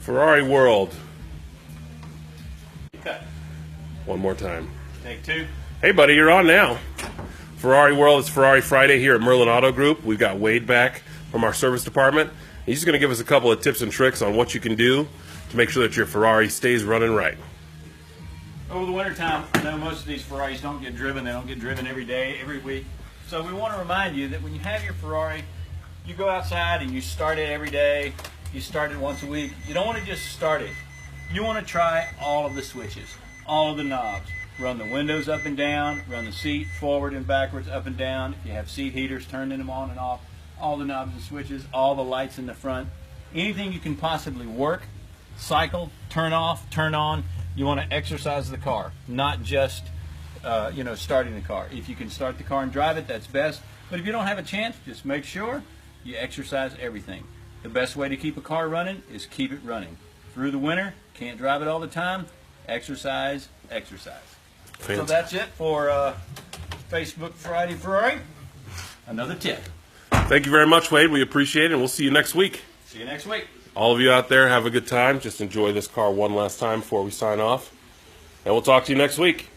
Ferrari World. Cut. One more time. Take two. Hey, buddy, you're on now. Ferrari World, it's Ferrari Friday here at Merlin Auto Group. We've got Wade back from our service department. He's going to give us a couple of tips and tricks on what you can do to make sure that your Ferrari stays running right. Over the wintertime, I know most of these Ferraris don't get driven. They don't get driven every day, every week. So we want to remind you that when you have your Ferrari, you go outside and you start it every day. You start it once a week. You don't want to just start it. You want to try all of the switches, all of the knobs. Run the windows up and down, run the seat forward and backwards, up and down. If you have seat heaters, turning them on and off, all the knobs and switches, all the lights in the front. Anything you can possibly work, cycle, turn off, turn on. You want to exercise the car, not just starting the car. If you can start the car and drive it, that's best. But if you don't have a chance, just make sure you exercise everything. The best way to keep a car running is keep it running. Through the winter, can't drive it all the time, exercise, exercise. Fantastic. So that's it for Facebook Friday Ferrari. Another tip. Thank you very much, Wade. We appreciate it, and we'll see you next week. See you next week. All of you out there, have a good time. Just enjoy this car one last time before we sign off. And we'll talk to you next week.